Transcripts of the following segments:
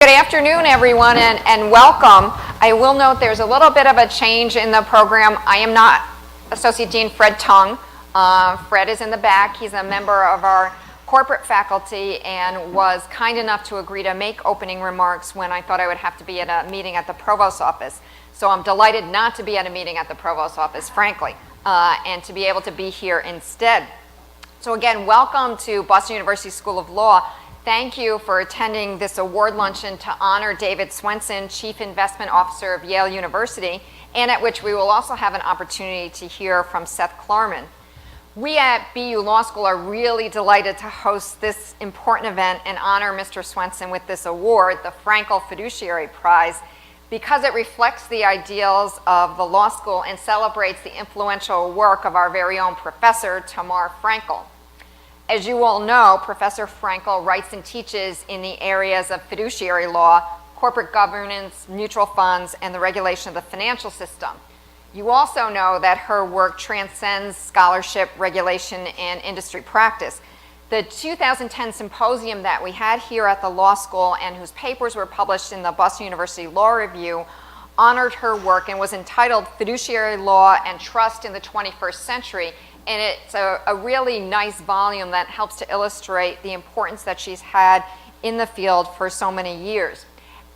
Good afternoon, everyone, and welcome. I will note there's a little bit of a change in the program. I am not Associate Dean Fred Tung. Fred is in the back. He's a member of our corporate faculty and was kind enough to agree to make opening remarks when I thought I would have to be at a meeting at the provost's office. So I'm delighted not to be at a meeting at the provost's office, frankly, and to be able to be here instead. So again, welcome to Boston University School of Law. Thank you for attending this award luncheon to honor David Swenson, Chief Investment Officer of Yale University, and at which we will also have an opportunity to hear from Seth Klarman. We at BU Law School are really delighted to host this important event and honor Mr. Swenson with this award, the Frankel Fiduciary Prize, because it reflects the ideals of the law school and celebrates the influential work of our very own professor, Tamar Frankel. As you all know, Professor Frankel writes and teaches in the areas of fiduciary law, corporate governance, mutual funds, and the regulation of the financial system. You also know that her work transcends scholarship, regulation, and industry practice. The 2010 symposium that we had here at the law school and whose papers were published in the Boston University Law Review honored her work and was entitled Fiduciary Law and Trust in the 21st Century. And it's a really nice volume that helps to illustrate the importance that she's had in the field for so many years.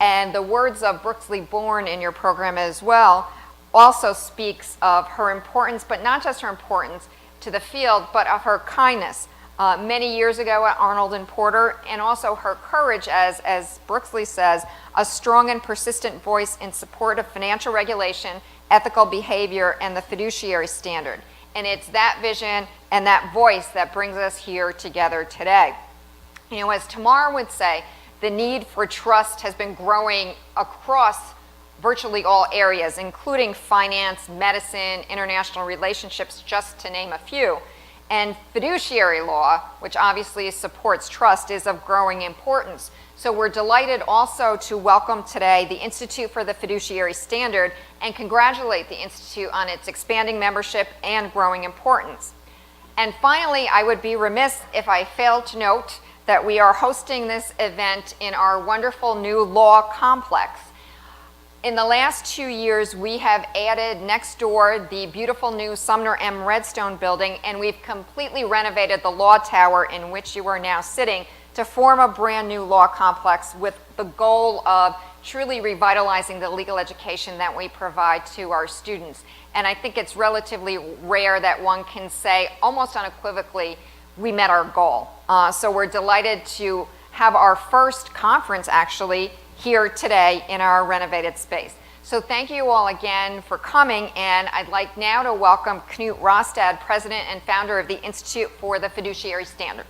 And the words of Brooksley Bourne in your program as well also speaks of her importance, but not just her importance to the field, but of her kindness. Many years ago at Arnold and Porter, and also her courage, as Brooksley says, a strong and persistent voice in support of financial regulation, ethical behavior, and the fiduciary standard. And it's that vision and that voice that brings us here together today. You know, as Tamar would say, the need for trust has been growing across virtually all areas, including finance, medicine, international relationships, just to name a few. And fiduciary law, which obviously supports trust, is of growing importance. So we're delighted also to welcome today the Institute for the Fiduciary Standard and congratulate the Institute on its expanding membership and growing importance. And finally, I would be remiss if I failed to note that we are hosting this event in our wonderful new law complex. In the last 2 years, we have added next door the beautiful new Sumner M. Redstone building, and we've completely renovated the law tower in which you are now sitting to form a brand new law complex with the goal of truly revitalizing the legal education that we provide to our students. And I think it's relatively rare that one can say almost unequivocally, we met our goal. So we're delighted to have our first conference actually here today in our renovated space. So thank you all again for coming, and I'd like now to welcome Knut Rostad, President and founder of the Institute for the Fiduciary Standard.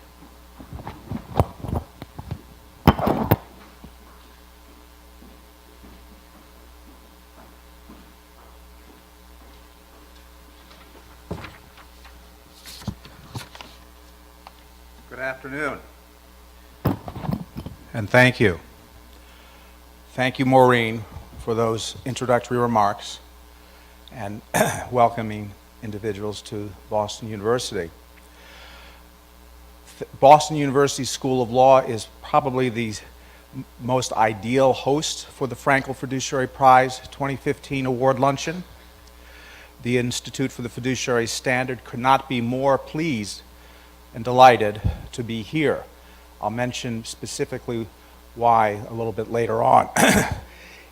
Good afternoon, and thank you. Thank you, Maureen, for those introductory remarks and welcoming individuals to Boston University. Boston University School of Law is probably the most ideal host for the Frankel Fiduciary Prize 2015 award luncheon. The Institute for the Fiduciary Standard could not be more pleased and delighted to be here. I'll mention specifically why a little bit later on.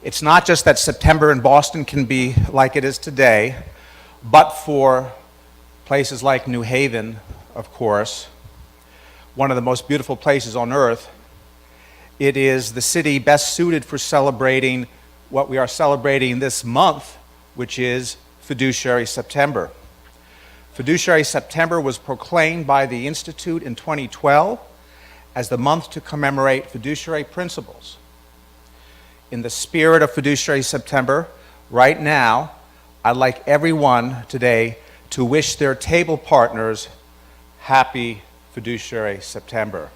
It's not just that September in Boston can be like it is today, but for places like New Haven, of course, one of the most beautiful places on earth. It is the city best suited for celebrating what we are celebrating this month, which is Fiduciary September. Fiduciary September was proclaimed by the Institute in 2012 as the month to commemorate fiduciary principles. In the spirit of Fiduciary September, right now, I'd like everyone today to wish their table partners happy Fiduciary September.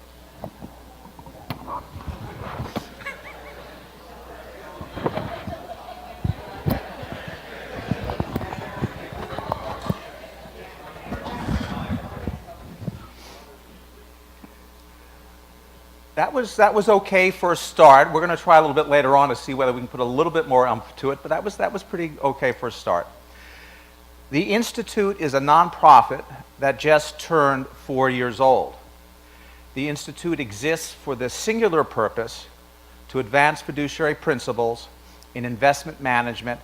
That was okay for a start. We're going to try a little bit later on to see whether we can put a little bit more oomph to it, but that was pretty okay for a start. The Institute is a nonprofit that just turned 4 years old. The Institute exists for the singular purpose to advance fiduciary principles in investment management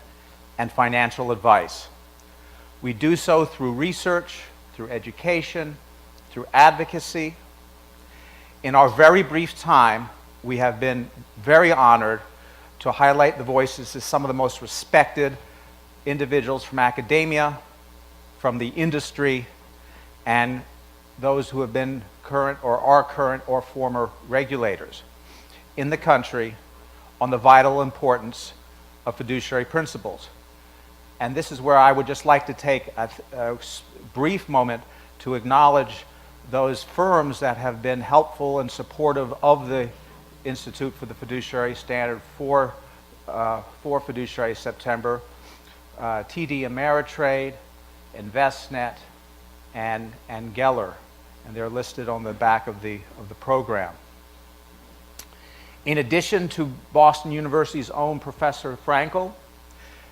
and financial advice. We do so through research, through education, through advocacy. In our very brief time, we have been very honored to highlight the voices of some of the most respected individuals from academia, from the industry, and those who have been current or are current or former regulators in the country on the vital importance of fiduciary principles. And this is where I would just like to take a brief moment to acknowledge those firms that have been helpful and supportive of the Institute for the Fiduciary Standard for Fiduciary September, TD Ameritrade, InvestNet, and Geller, and they're listed on the back of the program. In addition to Boston University's own Professor Frankel,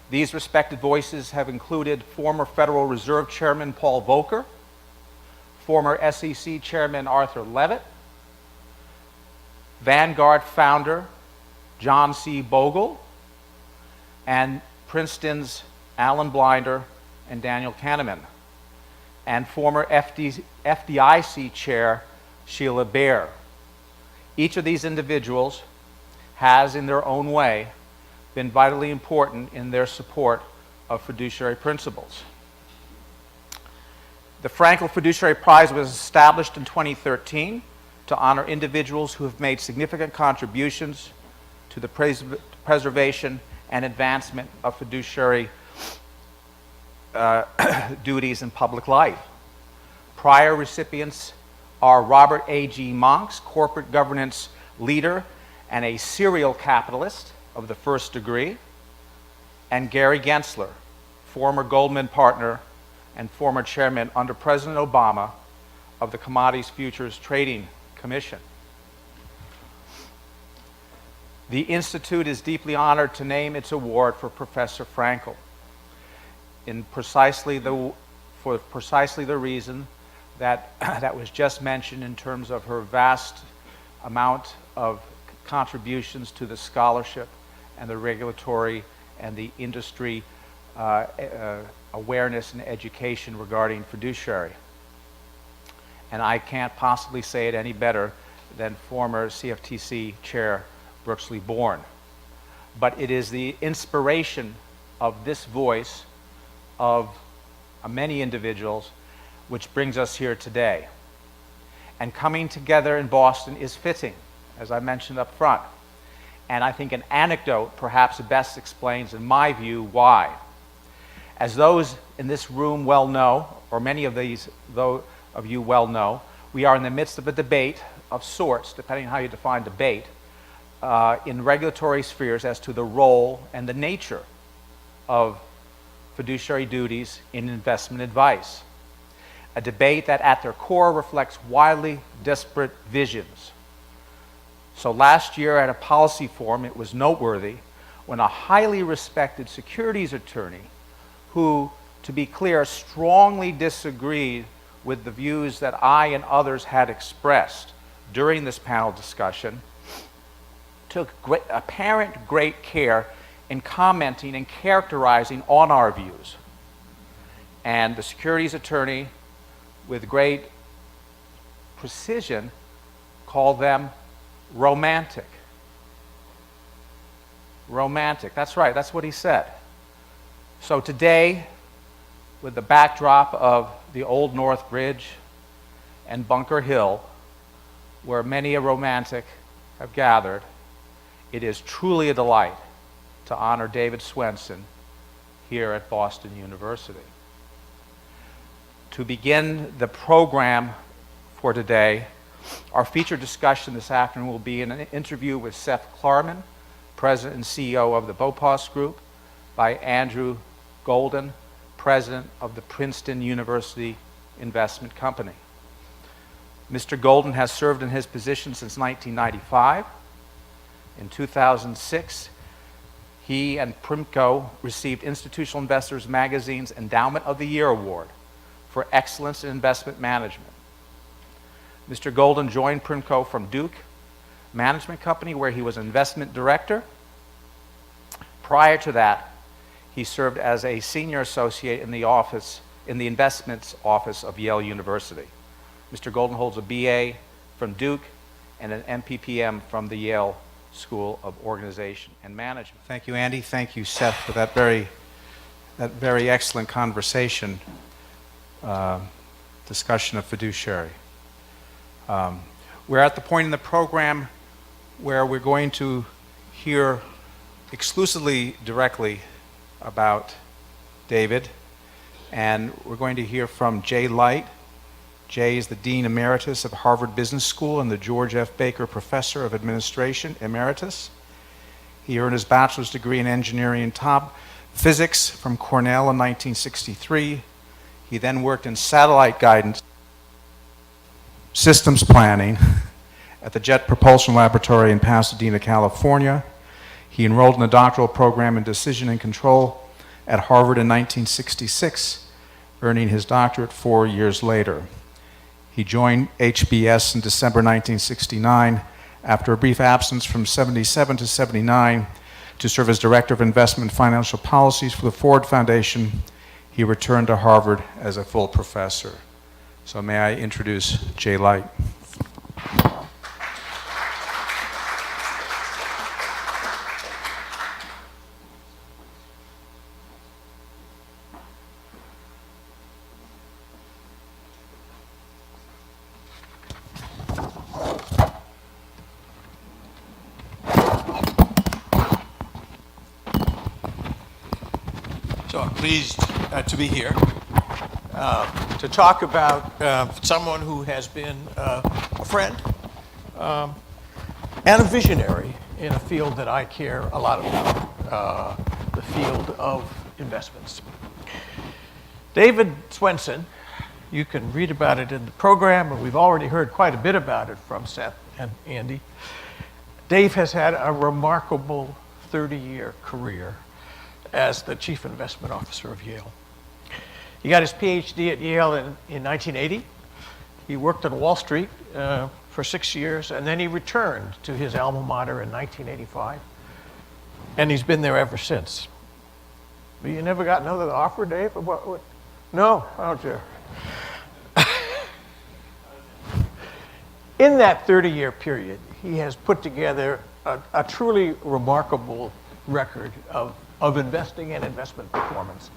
these respected voices have included former Federal Reserve Chairman Paul Volcker, former SEC Chairman Arthur Levitt, Vanguard founder John C. Bogle, and Princeton's Alan Blinder and Daniel Kahneman, and former FDIC Chair Sheila Bair. Each of these individuals has, in their own way, been vitally important in their support of fiduciary principles. The Frankel Fiduciary Prize was established in 2013 to honor individuals who have made significant contributions to the preservation and advancement of fiduciary duties in public life. Prior recipients are Robert A.G. Monks, corporate governance leader and a serial capitalist of the first degree, and Gary Gensler, former Goldman partner and former chairman under President Obama of the Commodities Futures Trading Commission. The Institute is deeply honored to name its award for Professor Frankel for precisely the reason that was just mentioned in terms of her vast amount of contributions to the scholarship and the regulatory and the industry awareness and education regarding fiduciary. And I can't possibly say it any better than former CFTC Chair Brooksley Bourne. But it is the inspiration of this voice of many individuals which brings us here today. And coming together in Boston is fitting, as I mentioned up front. And I think an anecdote perhaps best explains, in my view, why. As those in this room well know, or many of you well know, we are in the midst of a debate of sorts, depending on how you define debate, in regulatory spheres as to the role and the nature of fiduciary duties in investment advice. A debate that at their core reflects widely disparate visions. So last year at a policy forum, it was noteworthy when a highly respected securities attorney who, to be clear, strongly disagreed with the views that I and others had expressed during this panel discussion, took apparent great care in commenting and characterizing on our views. And the securities attorney, with great precision, called them romantic. Romantic, that's right, that's what he said. So today, with the backdrop of the Old North Bridge and Bunker Hill, where many a romantic have gathered, it is truly a delight to honor David Swenson here at Boston University. To begin the program for today, our featured discussion this afternoon will be an interview with Sept Klarman, President and CEO of the Bopos Group, by Andrew Golden, President of the Princeton University Investment Company. Mr. Golden has served in his position since 1995. In 2006, he and Primco received Institutional Investors Magazine's Endowment of the Year Award for excellence in investment management. Mr. Golden joined Primco from Duke Management Company, where he was investment director. Prior to that, he served as a senior associate in the investments office of Yale University. Mr. Golden holds a BA from Duke and an MPPM from the Yale School of Organization and Management. Thank you, Andy. Thank you, Seth, for that very excellent conversation, discussion of fiduciary. We're at the point in the program where we're going to hear exclusively directly about David, and we're going to hear from Jay Light. Jay is the Dean Emeritus of Harvard Business School and the George F. Baker Professor of Administration Emeritus. He earned his bachelor's degree in engineering and top physics from Cornell in 1963. He then worked in satellite guidance systems planning at the Jet Propulsion Laboratory in Pasadena, California. He enrolled in a doctoral program in decision and control at Harvard in 1966, earning his doctorate 4 years later. He joined HBS in December 1969 after a brief absence from 77 to 79 to serve as Director of Investment and Financial Policies for the Ford Foundation. He returned to Harvard as a full professor. So may I introduce Jay Light. So I'm pleased to be here to talk about someone who has been a friend and a visionary in a field that I care a lot about, the field of investments. David Swenson, you can read about it in the program, and we've already heard quite a bit about it from Seth and Andy. Dave has had a remarkable 30-year career as the Chief Investment Officer of Yale. He got his PhD at Yale in 1980. He worked on Wall Street for 6 years, and then he returned to his alma mater in 1985, and he's been there ever since. But you never got another offer, Dave? What? No? Oh, dear. In that 30-year period, he has put together a truly remarkable record of investing and investment performance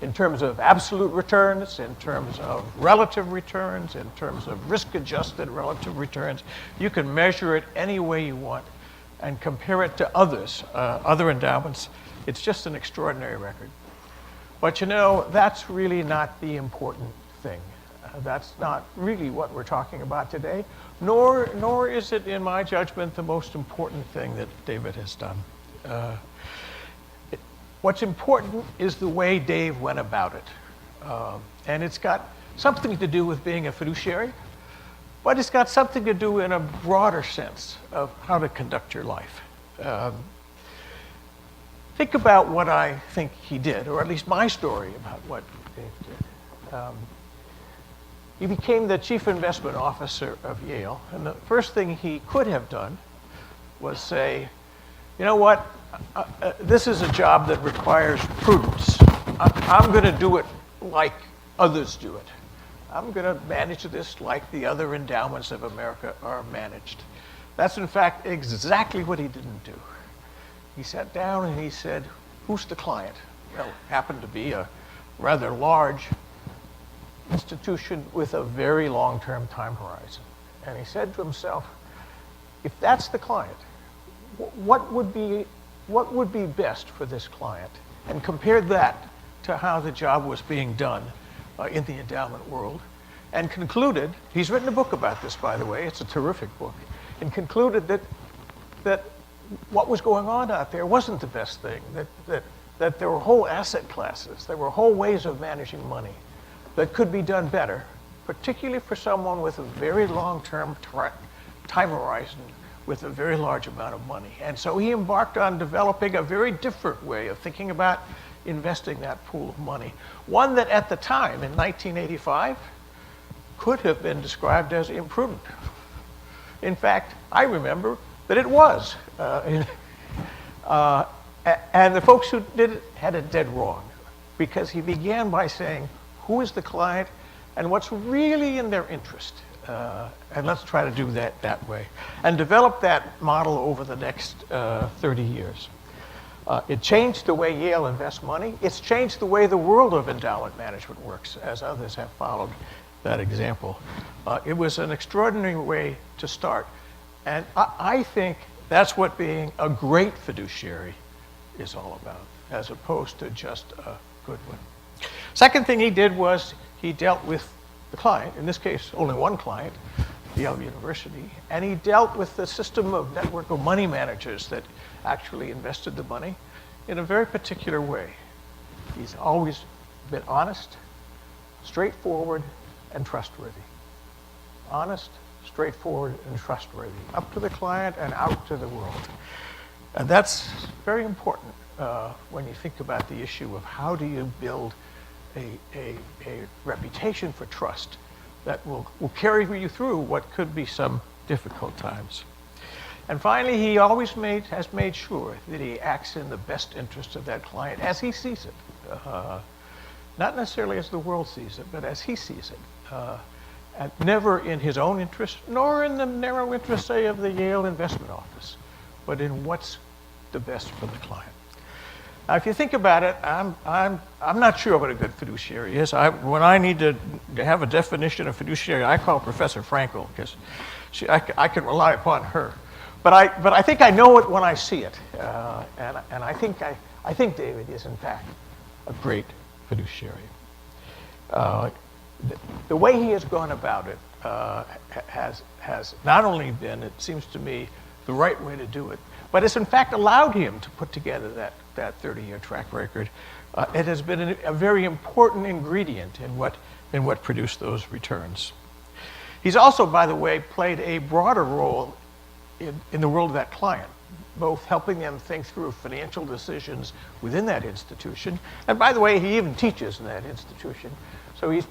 in terms of absolute returns, in terms of relative returns, in terms of risk-adjusted relative returns. You can measure it any way you want and compare it to others, other endowments. It's just an extraordinary record. But you know, that's really not the important thing. That's not really what we're talking about today, nor is it, in my judgment, the most important thing that David has done. What's important is the way Dave went about it. And it's got something to do with being a fiduciary, but it's got something to do in a broader sense of how to conduct your life. Think about what I think he did, or at least my story about what Dave did. He became the Chief Investment Officer of Yale, and the first thing he could have done was say, you know what, this is a job that requires prudence. I'm going to do it like others do it. I'm going to manage this like the other endowments of America are managed. That's, in fact, exactly what he didn't do. He sat down and he said, who's the client? Well, it happened to be a rather large institution with a very long-term time horizon. And he said to himself, if that's the client, what would be best for this client? And compared that to how the job was being done in the endowment world, and concluded, he's written a book about this, by the way, it's a terrific book, and concluded that what was going on out there wasn't the best thing, that there were whole asset classes, there were whole ways of managing money that could be done better particularly for someone with a very long-term time horizon with a very large amount of money. And so he embarked on developing a very different way of thinking about investing that pool of money. One that at the time, in 1985, could have been described as imprudent. In fact, I remember that it was. And the folks who did it had it dead wrong, because he began by saying, who is the client and what's really in their interest? And let's try to do that way. And develop that model over the next 30 years. It changed the way Yale invests money. It's changed the way the world of endowment management works, as others have followed that example. It was an extraordinary way to start. And I think that's what being a great fiduciary is all about, as opposed to just a good one. Second thing he did was he dealt with the client, in this case only one client, Yale University, and he dealt with the system of network of money managers that actually invested the money in a very particular way. He's always been honest, straightforward, and trustworthy. Honest, straightforward, and trustworthy, up to the client and out to the world. And that's very important when you think about the issue of how do you build a reputation for trust that will carry you through what could be some difficult times. And finally, he always has made sure that he acts in the best interest of that client as he sees it. Not necessarily as the world sees it, but as he sees it. And never in his own interest, nor in the narrow interest, say, of the Yale Investment Office, but in what's the best for the client. Now, if you think about it, I'm not sure what a good fiduciary is. When I need to have a definition of fiduciary, I call Professor Frankel, because I can rely upon her. But I think I know it when I see it, and I think David is in fact a great fiduciary. The way he has gone about it has not only been, it seems to me, the right way to do it, but it's in fact allowed him to put together that 30-year track record. It has been a very important ingredient in what produced those returns. He's also, by the way, played a broader role in the world of that client, both helping them think through financial decisions within that institution. And by the way, he even teaches in that institution. So he's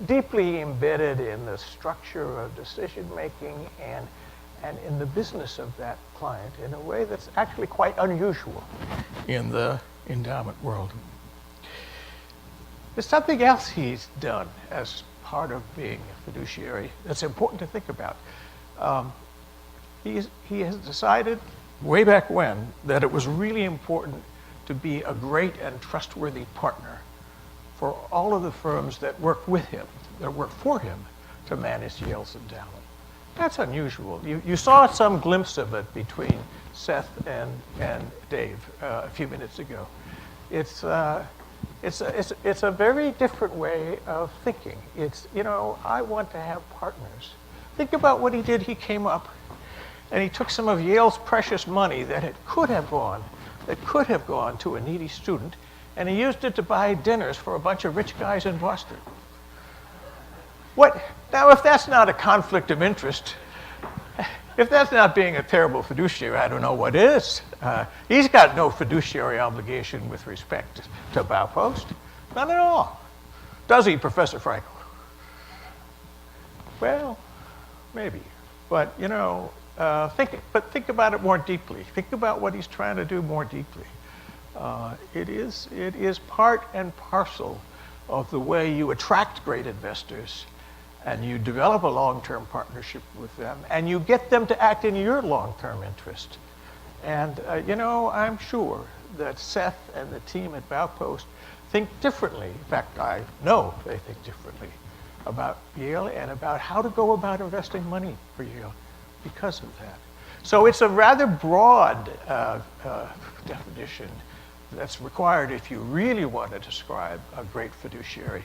deeply embedded in the structure of decision-making and in the business of that client in a way that's actually quite unusual in the endowment world. There's something else he's done as part of being a fiduciary that's important to think about. He has decided way back when that it was really important to be a great and trustworthy partner for all of the firms that work with him, that work for him to manage Yale's endowment. That's unusual. You saw some glimpse of it between Seth and Dave a few minutes ago. It's a very different way of thinking. It's, I want to have partners. Think about what he did. He came up and he took some of Yale's precious money that could have gone to a needy student, and he used it to buy dinners for a bunch of rich guys in Boston. Now, if that's not a conflict of interest, if that's not being a terrible fiduciary, I don't know what is. He's got no fiduciary obligation with respect to Baupost. None at all. Does he, Professor Frankel? Well, maybe. But, think about it more deeply. Think about what he's trying to do more deeply. It is part and parcel of the way you attract great investors, and you develop a long-term partnership with them, and you get them to act in your long-term interest. And, I'm sure that Seth and the team at Baupost think differently. In fact, I know they think differently about Yale and about how to go about investing money for Yale because of that. So it's a rather broad definition that's required if you really want to describe a great fiduciary.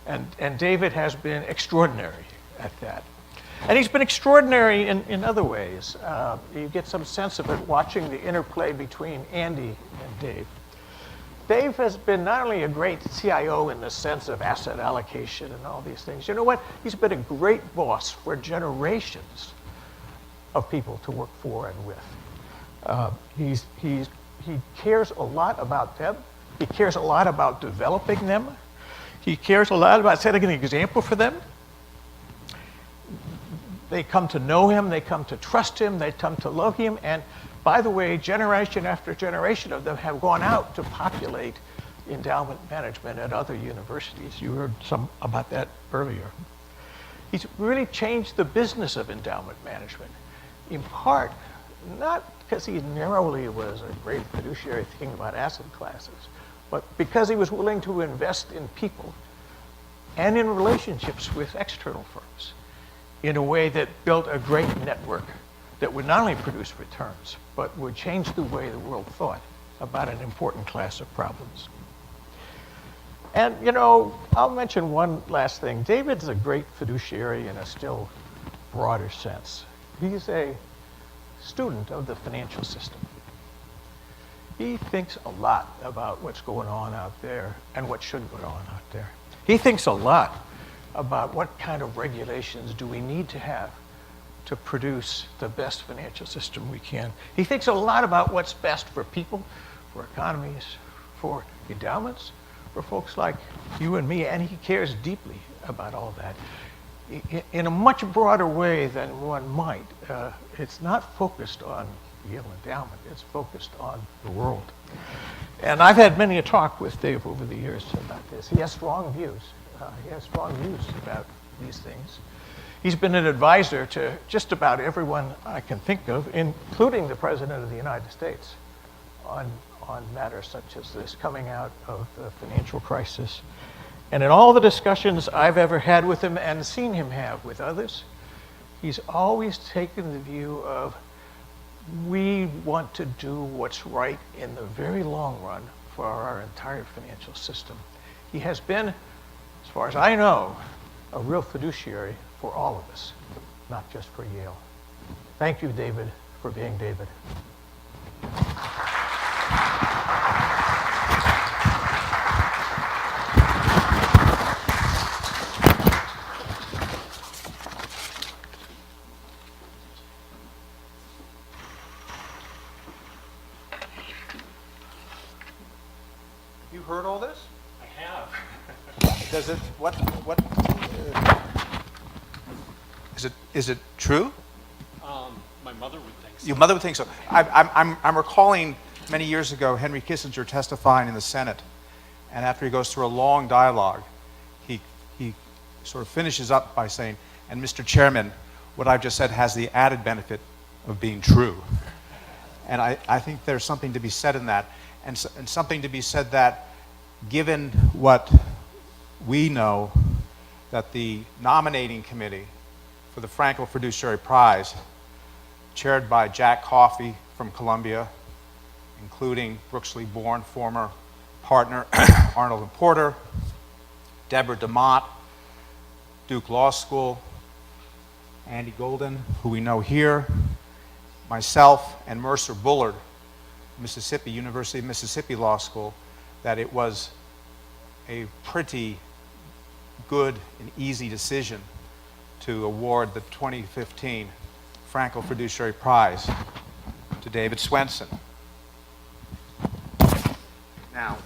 And David has been extraordinary at that. And he's been extraordinary in other ways. You get some sense of it watching the interplay between Andy and Dave. Dave has been not only a great CIO in the sense of asset allocation and all these things, you know what? He's been a great boss for generations of people to work for and with. He cares a lot about them. He cares a lot about developing them. He cares a lot about setting an example for them. They come to know him, they come to trust him, they come to love him, and by the way, generation after generation of them have gone out to populate endowment management at other universities. You heard some about that earlier. He's really changed the business of endowment management, in part, not because he narrowly was a great fiduciary thinking about asset classes, but because he was willing to invest in people and in relationships with external firms in a way that built a great network that would not only produce returns, but would change the way the world thought about an important class of problems. And, you know, I'll mention one last thing. David's a great fiduciary in a still broader sense. He's a student of the financial system. He thinks a lot about what's going on out there and what should go on out there. He thinks a lot about what kind of regulations do we need to have to produce the best financial system we can. He thinks a lot about what's best for people, for economies, for endowments, for folks like you and me, and he cares deeply about all that in a much broader way than one might. It's not focused on Yale Endowment, it's focused on the world. And I've had many a talk with Dave over the years about this. He has strong views. He has strong views about these things. He's been an advisor to just about everyone I can think of, including the President of the United States, on matters such as this, coming out of the financial crisis. And in all the discussions I've ever had with him and seen him have with others, he's always taken the view of, we want to do what's right in the very long run for our entire financial system. He has been, as far as I know, a real fiduciary for all of us, not just for Yale. Thank you, David, for being David. You heard all this? I have. Does it, is it true? My mother would think so. Your mother would think so. I'm recalling many years ago Henry Kissinger testifying in the Senate, and after he goes through a long dialogue, he sort of finishes up by saying, and Mr. Chairman, what I've just said has the added benefit of being true. And I think there's something to be said in that, and something to be said that given what we know, that the nominating committee for the Frankel Fiduciary Prize, chaired by Jack Coffey from Columbia, including Brooks Lee Bourne, former partner, Arnold and Porter, Deborah DeMott, Duke Law School, Andy Golden, who we know here, myself, and Mercer Bullard, Mississippi, University of Mississippi Law School, that it was a pretty good and easy decision to award the 2015 Frankel Fiduciary Prize to David Swenson. Now,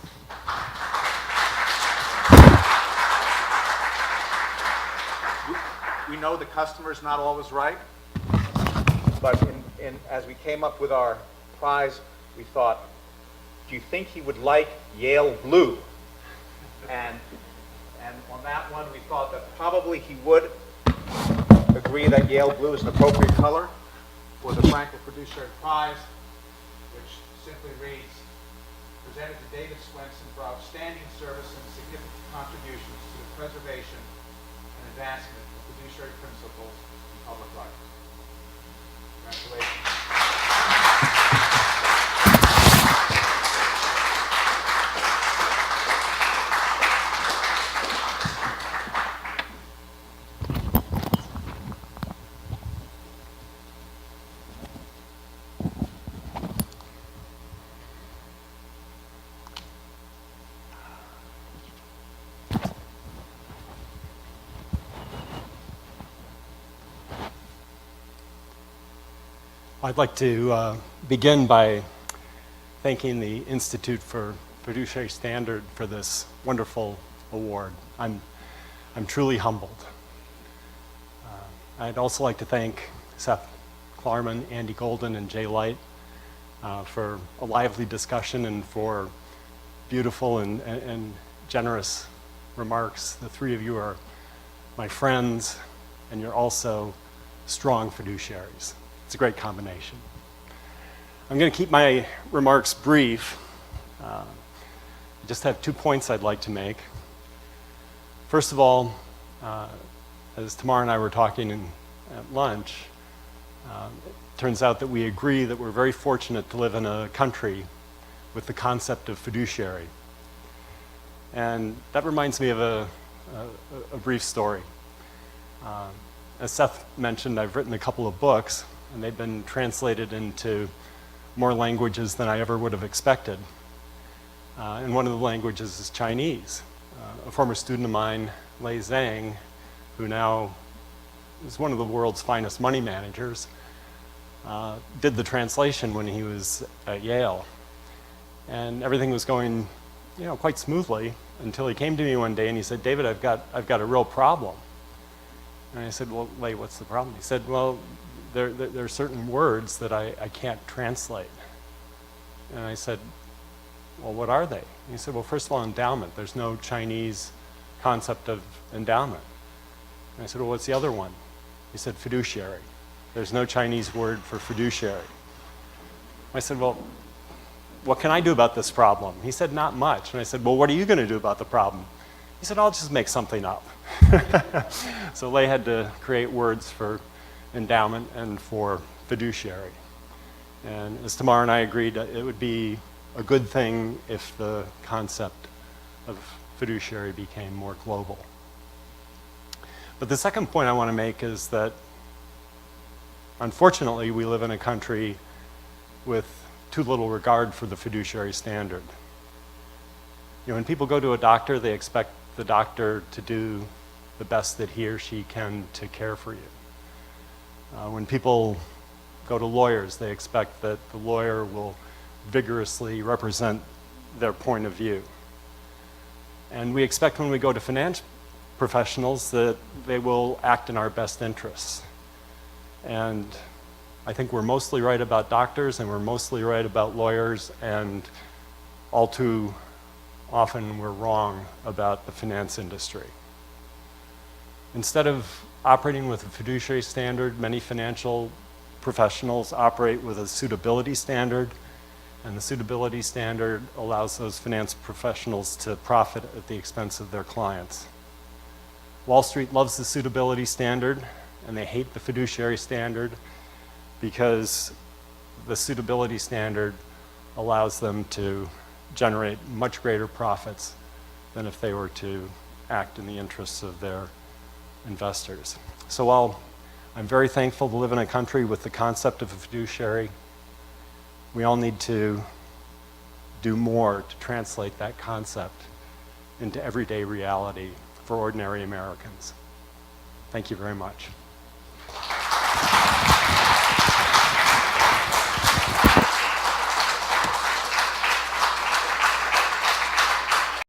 we know the customer's not always right, but as we came up with our prize, we thought, do you think he would like Yale blue? And on that one, we thought that probably he would agree that Yale blue is an appropriate color for the Frankel Fiduciary Prize, which simply reads, presented to David Swenson for outstanding service and significant contributions to the preservation and advancement of fiduciary principles and public rights. Congratulations. I'd like to begin by thanking the Institute for Fiduciary Standard for this wonderful award. I'm truly humbled. I'd also like to thank Sept Klarman, Andy Golden, and Jay Light for a lively discussion and for beautiful and generous remarks. The three of you are my friends, and you're also strong fiduciaries. It's a great combination. I'm going to keep my remarks brief. I just have 2 points I'd like to make. First of all, as Tamar and I were talking at lunch, it turns out that we agree that we're very fortunate to live in a country with the concept of fiduciary. And that reminds me of a brief story. As Seth mentioned, I've written a couple of books, and they've been translated into more languages than I ever would have expected. And one of the languages is Chinese. A former student of mine, Lei Zhang, who now is one of the world's finest money managers, did the translation when he was at Yale. And everything was going, quite smoothly until he came to me one day and he said, "David, I've got a real problem." And I said, "Well, Lei, what's the problem?" He said, "Well, there are certain words that I can't translate." And I said, "Well, what are they?" And he said, "Well, first of all, endowment. There's no Chinese concept of endowment." And I said, "Well, what's the other one?" He said, "Fiduciary. There's no Chinese word for fiduciary." I said, "Well, what can I do about this problem?" He said, "Not much." And I said, "Well, what are you going to do about the problem?" He said, "I'll just make something up." So Lei had to create words for endowment and for fiduciary. And as Tamar and I agreed, it would be a good thing if the concept of fiduciary became more global. But the second point I want to make is that, unfortunately, we live in a country with too little regard for the fiduciary standard. When people go to a doctor, they expect the doctor to do the best that he or she can to care for you. When people go to lawyers, they expect that the lawyer will vigorously represent their point of view. And we expect when we go to finance professionals that they will act in our best interests. And I think we're mostly right about doctors, and we're mostly right about lawyers, and all too often we're wrong about the finance industry. Instead of operating with a fiduciary standard, many financial professionals operate with a suitability standard, and the suitability standard allows those finance professionals to profit at the expense of their clients. Wall Street loves the suitability standard, and they hate the fiduciary standard because the suitability standard allows them to generate much greater profits than if they were to act in the interests of their investors. So while I'm very thankful to live in a country with the concept of a fiduciary, we all need to do more to translate that concept into everyday reality for ordinary Americans. Thank you very much.